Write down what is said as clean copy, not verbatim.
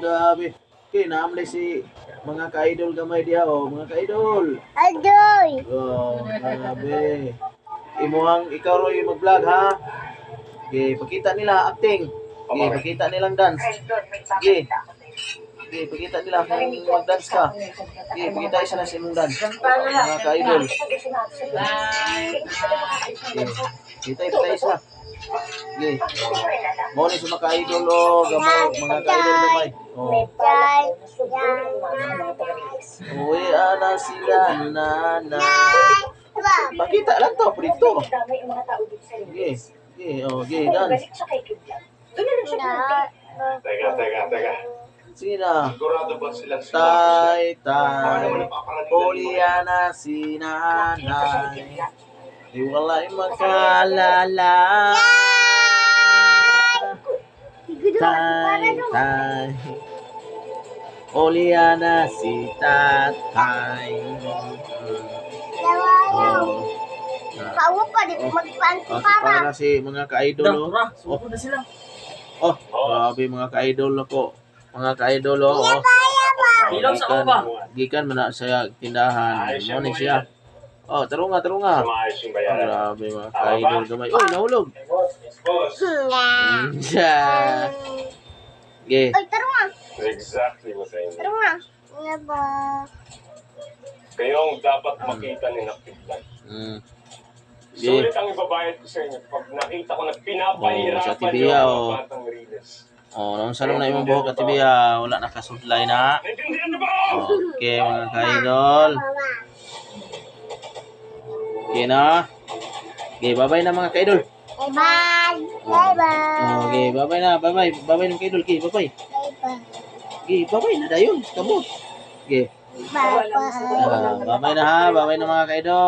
grabe. Okay, naamlay si mga ka-idol gamay diha oh, mga ka-idol. Adoy! Oh, grabe. Imuhang ikaw Roy mag-vlog ha. Okay, pakita nila acting. Okay, pakita nilang dance. Okay. Okay, pakita nila kung mag-dance ka. Okay, pakita isa na sa imong dance. Mga ka-idol. Okay, kita isa. Okay. Mo ni sa mga ka-idol o gamay, mga ka-idol gamay. Oh. Jai! Uwi na sila nanay. Pakita lang to, prito. Okay. Okay, oh, okay, dance. Teka. Sige na. Sigurado ba silang Tay, Poliana si nanay. Di wala'y makalala. Tay. Poliana si tatay. Oh. Kawo ka, di ko magpanto Oh, para. para si mga ka-idol oh. Suko na sila. Oh, grabe mga ka-idol ako. Mga ka-idol oh. Bilang sa uba. Gikan man na sa tindahan. Mo ni siya. Oh, tarunga. Maayos yung bayaran. Grabe mga ka-idol gamay. Oy, nahulog. Boss. Siya. Okay. Oy, taro nga. Exactly what I mean. Taro nga. Nga ba? Kayo ang dapat makita ni Nakitlan. Okay. Sulit ang ibabayad ko sa inyo pag nakita ko na pinapahirapan sa niyo tibiya, ang oh. mga batang Riles. Oh, nung salong na imong buhok at tibiya, wala nakasudlay na. Naintindihan niyo ba? Okay, mga ka-idol. Okay na. Okay, bye-bye na mga ka-idol. Bye-bye. Bye-bye. Okay, bye-bye na. Bye-bye. Bye-bye ng ka-idol. Okay, bye-bye. Bye-bye. Okay, bye-bye na dayon. Kabot. Okay. Bye-bye. Bye-bye na ha. Bye-bye na mga ka-idol.